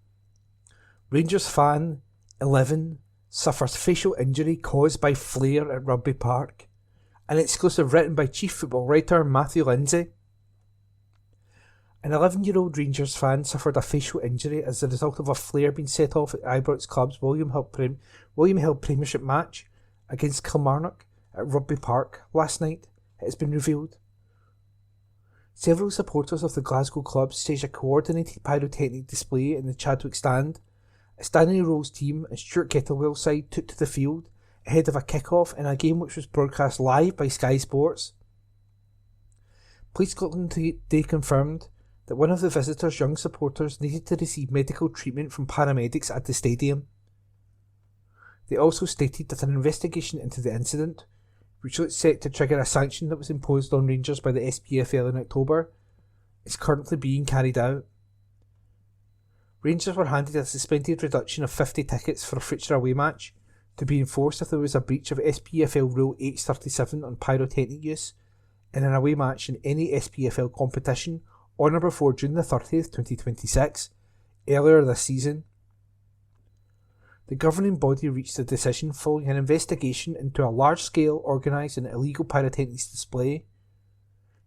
Rangers fan 11 suffers facial injury caused by flare at Rugby Park. An exclusive written by chief football writer Matthew Lindsay. An 11-year-old Rangers fan suffered a facial injury as a result of a flare being set off at Ibrox Club's William Hill Premiership match against Kilmarnock at Rugby Park last night, it has been revealed. Several supporters of the Glasgow club staged a coordinated pyrotechnic display in the Chadwick stand. A Stanley Rose team and Stuart Kettlewell's side took to the field ahead of a kick-off in a game which was broadcast live by Sky Sports. Police Scotland today confirmed that one of the visitors' young supporters needed to receive medical treatment from paramedics at the stadium. They also stated that an investigation into the incident, which looks set to trigger a sanction that was imposed on Rangers by the SPFL in October, is currently being carried out. Rangers were handed a suspended reduction of 50 tickets for a future away match, to be enforced if there was a breach of SPFL Rule H37 on pyrotechnic use in an away match in any SPFL competition on or before June the 30th, 2026, earlier this season. The governing body reached a decision following an investigation into a large-scale organised and illegal pyrotechnics display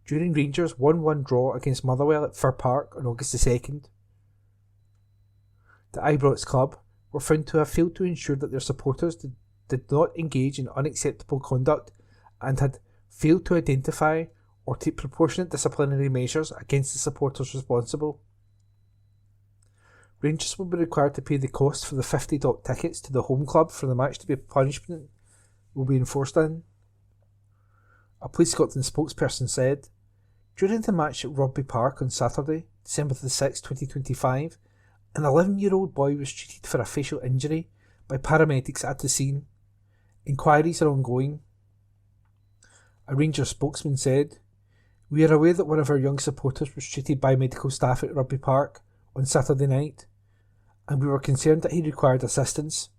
during Rangers' 1-1 draw against Motherwell at Fir Park on August the 2nd. The Ibrox club were found to have failed to ensure that their supporters did not engage in unacceptable conduct and had failed to identify or take proportionate disciplinary measures against the supporters responsible. Rangers will be required to pay the cost for the 50 dock tickets to the home club for the match to be punishment will be enforced in. A Police Scotland spokesperson said, "During the match at Rugby Park on Saturday, December the 6th, 2025, an 11-year-old boy was treated for a facial injury by paramedics at the scene. Inquiries are ongoing." A Rangers spokesman said, "We are aware that one of our young supporters was treated by medical staff at Rugby Park on Saturday night, and we were concerned that he required assistance.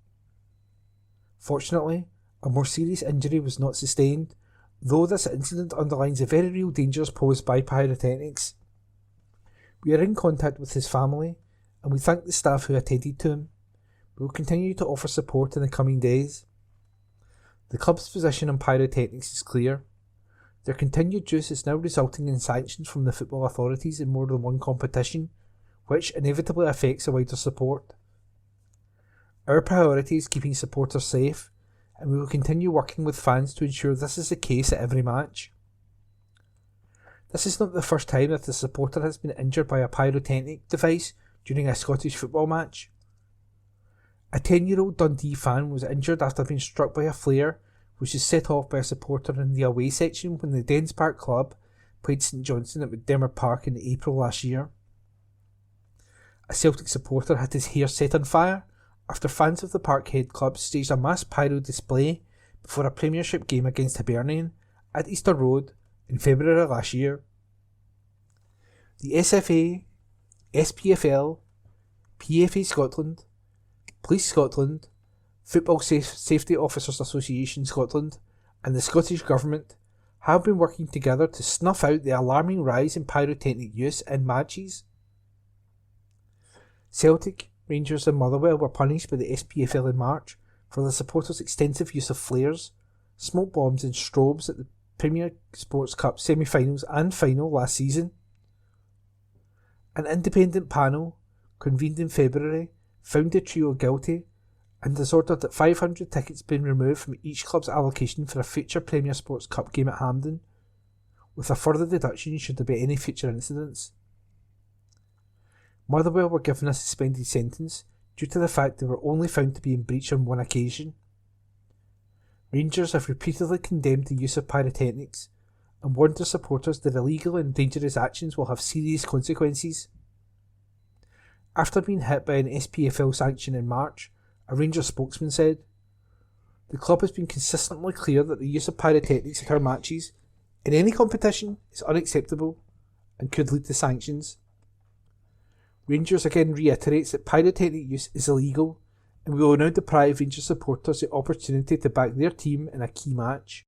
Fortunately, a more serious injury was not sustained, though this incident underlines the very real dangers posed by pyrotechnics. We are in contact with his family, and we thank the staff who attended to him. We will continue to offer support in the coming days." The club's position on pyrotechnics is clear. Their continued use is now resulting in sanctions from the football authorities in more than one competition, which inevitably affects the wider support. Our priority is keeping supporters safe, and we will continue working with fans to ensure this is the case at every match. This is not the first time that a supporter has been injured by a pyrotechnic device during a Scottish football match. A 10-year-old Dundee fan was injured after being struck by a flare which was set off by a supporter in the away section when the Dens Park club played St Johnstone at McDermott Park in April last year. A Celtic supporter had his hair set on fire after fans of the Parkhead club staged a mass pyro display before a Premiership game against Hibernian at Easter Road in February last year. The SFA, SPFL, PFA Scotland, Police Scotland, Football Safety Officers Association Scotland and the Scottish Government have been working together to snuff out the alarming rise in pyrotechnic use in matches. Celtic, Rangers and Motherwell were punished by the SPFL in March for the supporters' extensive use of flares, smoke bombs and strobes at the Premier Sports Cup semi-finals and final last season. An independent panel, convened in February, found the trio guilty and has ordered that 500 tickets be removed from each club's allocation for a future Premier Sports Cup game at Hampden, with a further deduction should there be any future incidents. Motherwell were given a suspended sentence due to the fact they were only found to be in breach on one occasion. Rangers have repeatedly condemned the use of pyrotechnics and warned their supporters that illegal and dangerous actions will have serious consequences. After being hit by an SPFL sanction in March, a Rangers spokesman said, "The club has been consistently clear that the use of pyrotechnics at our matches, in any competition, is unacceptable and could lead to sanctions. Rangers again reiterates that pyrotechnic use is illegal and we will now deprive Rangers supporters the opportunity to back their team in a key match."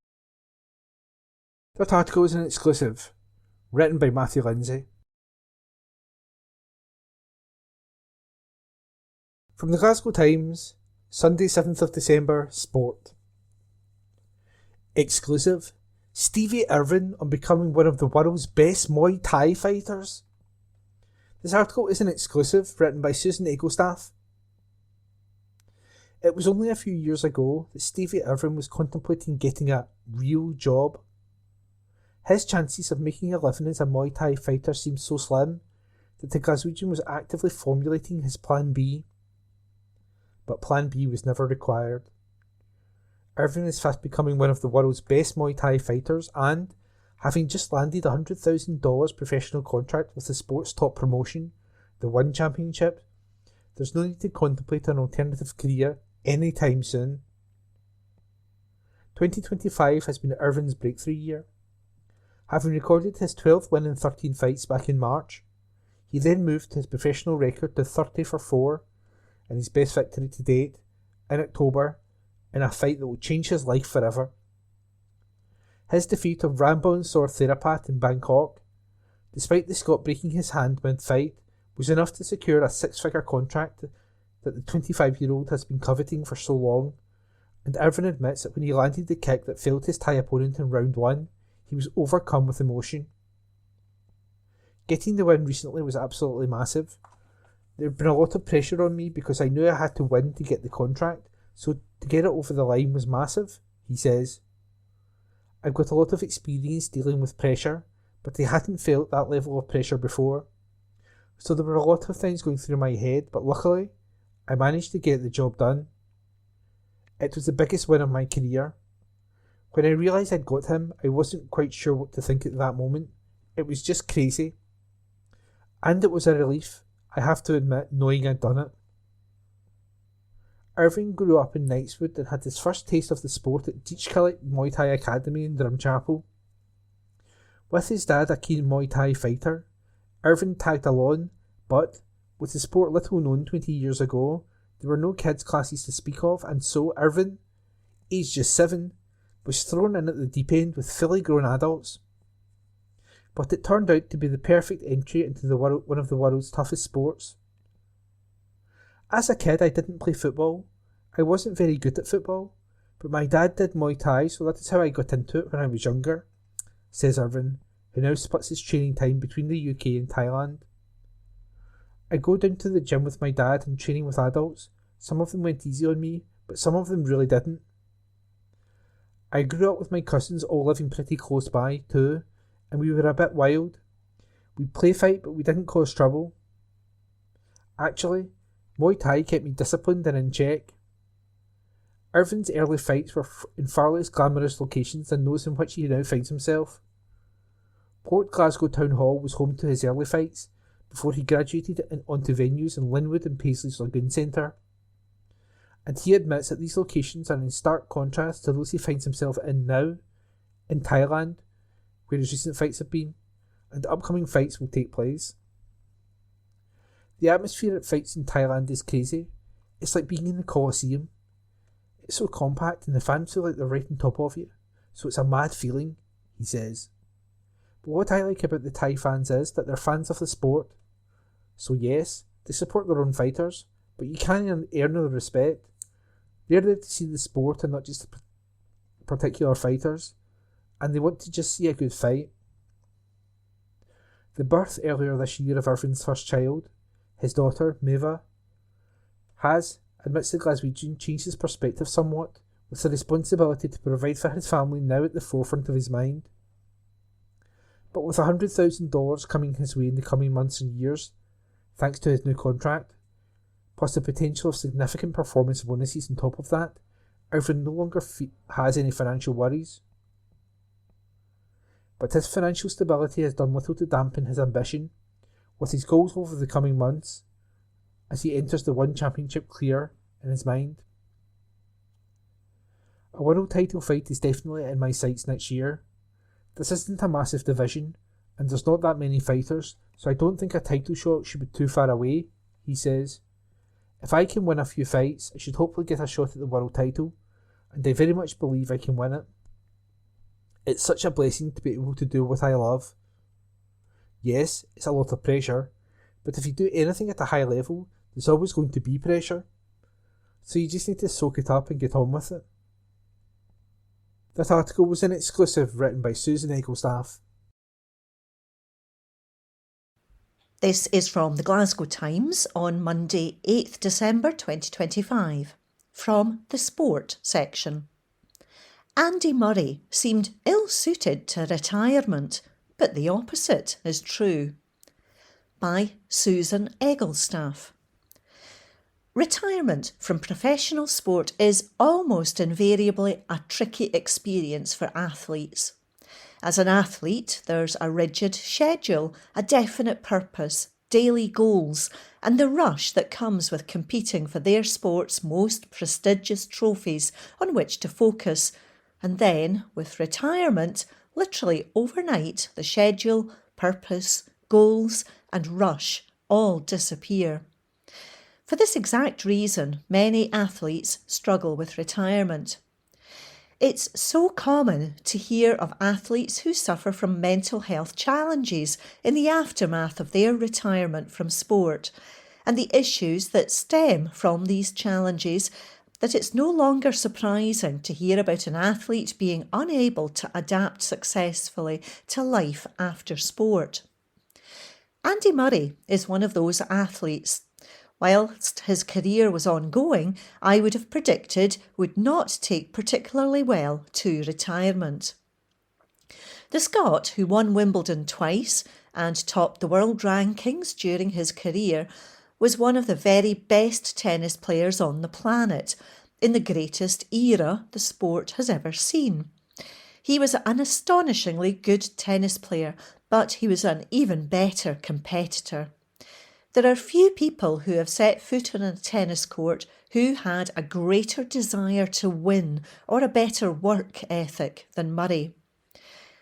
That article is an exclusive, written by Matthew Lindsay. From the Glasgow Times, Sunday 7th of December, Sport. Exclusive, Stevie Irvin on becoming one of the world's best Muay Thai fighters. This article is an exclusive written by Susan Eaglestaff. It was only a few years ago that Stevie Irvin was contemplating getting a real job. His chances of making a living as a Muay Thai fighter seemed so slim that the Glaswegian was actively formulating his Plan B. But Plan B was never required. Irvin is fast becoming one of the world's best Muay Thai fighters and, having just landed a $100,000 professional contract with the sport's top promotion, the One Championship, there's no need to contemplate an alternative career anytime soon. 2025 has been Irvin's breakthrough year. Having recorded his 12th win in 13 fights back in March, he then moved his professional record to 30 for 4 in his best victory to date in October in a fight that will change his life forever. His defeat of Rambon Sor Therapat in Bangkok, despite the Scot breaking his hand mid-fight, was enough to secure a 6-figure contract that the 25-year-old has been coveting for so long, and Irvin admits that when he landed the kick that felled his Thai opponent in round 1, he was overcome with emotion. Getting the win recently was absolutely massive. There had been a lot of pressure on me because I knew I had to win to get the contract, so to get it over the line was massive, he says. I've got a lot of experience dealing with pressure, but I hadn't felt that level of pressure before. So there were a lot of things going through my head, but luckily, I managed to get the job done. It was the biggest win of my career. When I realised I'd got him, I wasn't quite sure what to think at that moment. It was just crazy. And it was a relief, I have to admit, knowing I'd done it. Irvin grew up in Knightswood and had his first taste of the sport at Deechkillick Muay Thai Academy in Drumchapel. With his dad a keen Muay Thai fighter, Irvin tagged along, but, with the sport little known 20 years ago, there were no kids' classes to speak of, and so Irvin, aged just 7, was thrown in at the deep end with fully grown adults. But it turned out to be the perfect entry into one of the world's toughest sports. As a kid, I didn't play football. I wasn't very good at football, but my dad did Muay Thai, so that is how I got into it when I was younger, says Irvin, who now splits his training time between the UK and Thailand. I go down to the gym with my dad and training with adults. Some of them went easy on me, but some of them really didn't. I grew up with my cousins all living pretty close by too, and we were a bit wild. We'd play fight, but we didn't cause trouble. Actually, Muay Thai kept me disciplined and in check. Irvin's early fights were in far less glamorous locations than those in which he now finds himself. Port Glasgow Town Hall was home to his early fights, before he graduated onto venues in Linwood and Paisley's Lagoon Centre. And he admits that these locations are in stark contrast to those he finds himself in now, in Thailand, where his recent fights have been, and upcoming fights will take place. The atmosphere at fights in Thailand is crazy. It's like being in the Colosseum. It's so compact and the fans feel like they're right on top of you, so it's a mad feeling, he says. But what I like about the Thai fans is that they're fans of the sport. So yes, they support their own fighters, but you can earn their respect. They're there to see the sport and not just particular fighters, and they want to just see a good fight. The birth earlier this year of Irvin's first child, his daughter, Meva, has, admits the Glaswegian, changed his perspective somewhat, with the responsibility to provide for his family now at the forefront of his mind. But with $100,000 coming his way in the coming months and years, thanks to his new contract, plus the potential of significant performance bonuses on top of that, Irvin no longer has any financial worries. But his financial stability has done little to dampen his ambition, with his goals over the coming months, as he enters the One Championship clear in his mind. A world title fight is definitely in my sights next year. This isn't a massive division, and there's not that many fighters, so I don't think a title shot should be too far away, he says. If I can win a few fights, I should hopefully get a shot at the world title, and I very much believe I can win it. It's such a blessing to be able to do what I love. Yes, it's a lot of pressure, but if you do anything at a high level, there's always going to be pressure. So you just need to soak it up and get on with it. That article was an exclusive written by Susan Egglestaff. This is from the Glasgow Times on Monday, 8th December 2025, from the Sport section. Andy Murray seemed ill-suited to retirement, but the opposite is true. By Susan Egglestaff. Retirement from professional sport is almost invariably a tricky experience for athletes. As an athlete, there's a rigid schedule, a definite purpose, daily goals, and the rush that comes with competing for their sport's most prestigious trophies on which to focus. And then, with retirement, literally overnight, the schedule, purpose, goals, and rush all disappear. For this exact reason, many athletes struggle with retirement. It's so common to hear of athletes who suffer from mental health challenges in the aftermath of their retirement from sport, and the issues that stem from these challenges, that it's no longer surprising to hear about an athlete being unable to adapt successfully to life after sport. Andy Murray is one of those athletes. Whilst his career was ongoing, I would have predicted would not take particularly well to retirement. The Scot, who won Wimbledon twice and topped the world rankings during his career, was one of the very best tennis players on the planet, in the greatest era the sport has ever seen. He was an astonishingly good tennis player, but he was an even better competitor. There are few people who have set foot on a tennis court who had a greater desire to win or a better work ethic than Murray.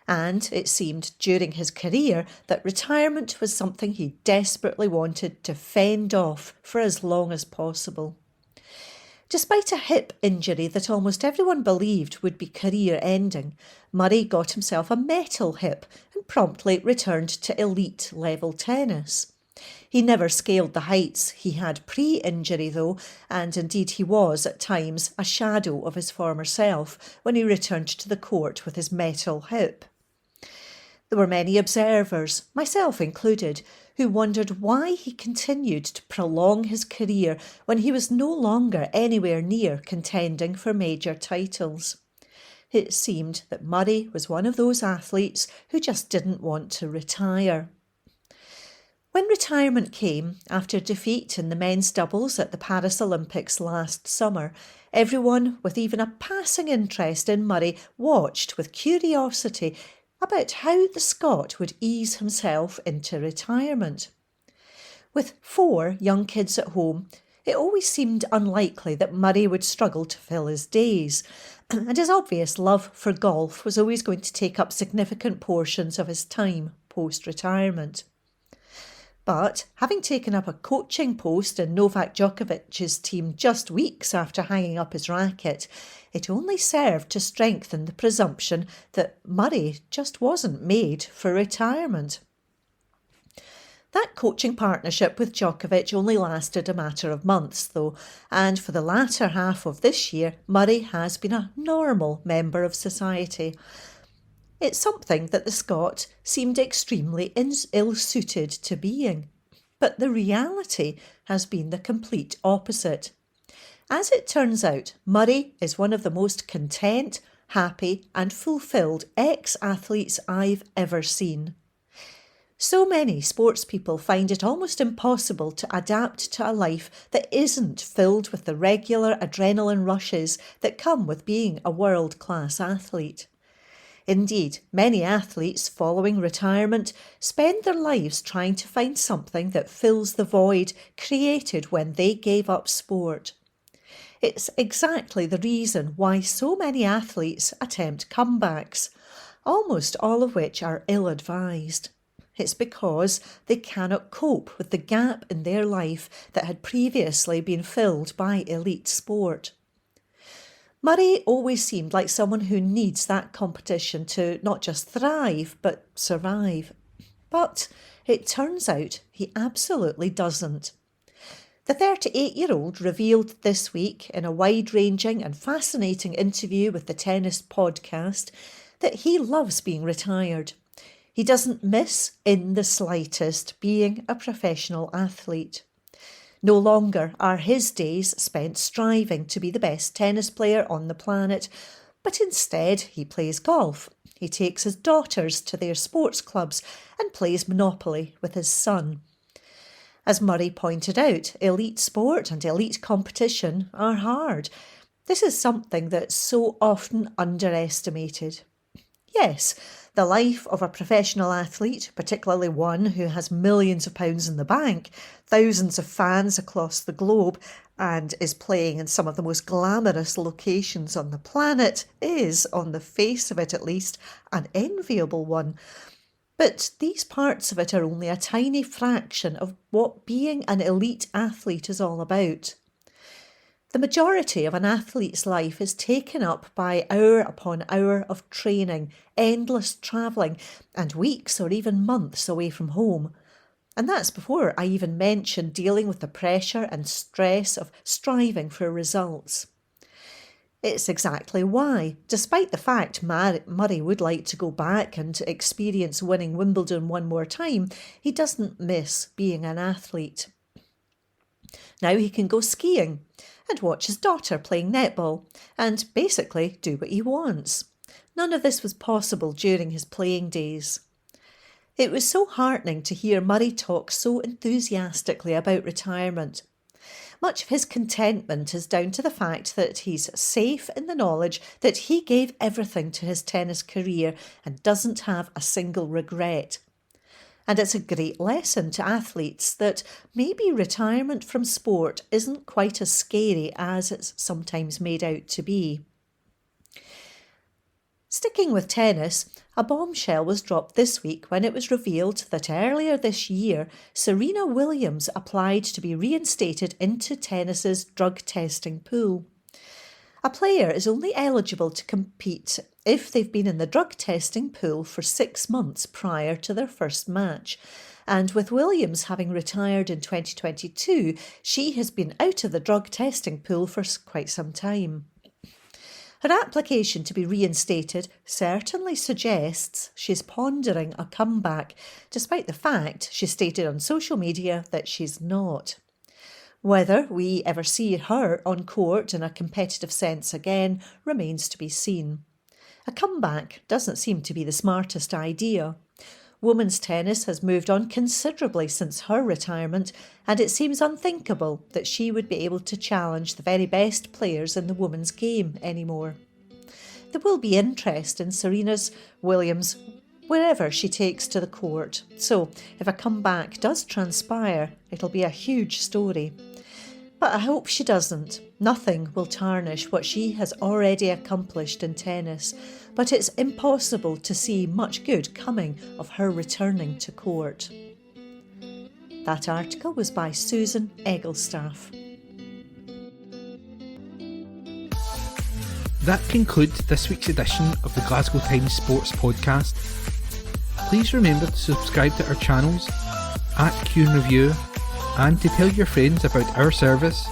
And it seemed during his career that retirement was something he desperately wanted to fend off for as long as possible. Despite a hip injury that almost everyone believed would be career-ending, Murray got himself a metal hip and promptly returned to elite-level tennis. He never scaled the heights he had pre-injury though, and indeed he was at times a shadow of his former self when he returned to the court with his metal hip. There were many observers, myself included, who wondered why he continued to prolong his career when he was no longer anywhere near contending for major titles. It seemed that Murray was one of those athletes who just didn't want to retire. When retirement came, after defeat in the men's doubles at the Paris Olympics last summer, everyone with even a passing interest in Murray watched with curiosity about how the Scot would ease himself into retirement. With 4 young kids at home, it always seemed unlikely that Murray would struggle to fill his days, and his obvious love for golf was always going to take up significant portions of his time post-retirement. But having taken up a coaching post in Novak Djokovic's team just weeks after hanging up his racket, it only served to strengthen the presumption that Murray just wasn't made for retirement. That coaching partnership with Djokovic only lasted a matter of months though, and for the latter half of this year, Murray has been a normal member of society. It's something that the Scot seemed extremely ill-suited to being. But the reality has been the complete opposite. As it turns out, Murray is one of the most content, happy and fulfilled ex-athletes I've ever seen. So many sports people find it almost impossible to adapt to a life that isn't filled with the regular adrenaline rushes that come with being a world-class athlete. Indeed, many athletes following retirement spend their lives trying to find something that fills the void created when they gave up sport. It's exactly the reason why so many athletes attempt comebacks, almost all of which are ill-advised. It's because they cannot cope with the gap in their life that had previously been filled by elite sport. Murray always seemed like someone who needs that competition to not just thrive, but survive. But it turns out he absolutely doesn't. The 38-year-old revealed this week in a wide-ranging and fascinating interview with the Tennis Podcast that he loves being retired. He doesn't miss in the slightest being a professional athlete. No longer are his days spent striving to be the best tennis player on the planet, but instead he plays golf. He takes his daughters to their sports clubs and plays Monopoly with his son. As Murray pointed out, elite sport and elite competition are hard. This is something that's so often underestimated. Yes, the life of a professional athlete, particularly one who has millions of pounds in the bank, thousands of fans across the globe, and is playing in some of the most glamorous locations on the planet, is, on the face of it at least, an enviable one. But these parts of it are only a tiny fraction of what being an elite athlete is all about. The majority of an athlete's life is taken up by hour upon hour of training, endless travelling, and weeks or even months away from home. And that's before I even mention dealing with the pressure and stress of striving for results. It's exactly why, despite the fact Murray would like to go back and experience winning Wimbledon one more time, he doesn't miss being an athlete. Now he can go skiing and watch his daughter playing netball and basically do what he wants. None of this was possible during his playing days. It was so heartening to hear Murray talk so enthusiastically about retirement. Much of his contentment is down to the fact that he's safe in the knowledge that he gave everything to his tennis career and doesn't have a single regret. And it's a great lesson to athletes that maybe retirement from sport isn't quite as scary as it's sometimes made out to be. Sticking with tennis, a bombshell was dropped this week when it was revealed that earlier this year, Serena Williams applied to be reinstated into tennis's drug testing pool. A player is only eligible to compete if they've been in the drug testing pool for 6 months prior to their first match. And with Williams having retired in 2022, she has been out of the drug testing pool for quite some time. Her application to be reinstated certainly suggests she's pondering a comeback, despite the fact she stated on social media that she's not. Whether we ever see her on court in a competitive sense again remains to be seen. A comeback doesn't seem to be the smartest idea. Women's tennis has moved on considerably since her retirement, and it seems unthinkable that she would be able to challenge the very best players in the women's game anymore. There will be interest in Serena's Williams wherever she takes to the court, so if a comeback does transpire, it'll be a huge story. But I hope she doesn't. Nothing will tarnish what she has already accomplished in tennis, but it's impossible to see much good coming of her returning to court. That article was by Susan Egglestaff. That concludes this week's edition of the Glasgow Times Sports podcast. Please remember to subscribe to our channels, @Q and Review, and to tell your friends about our service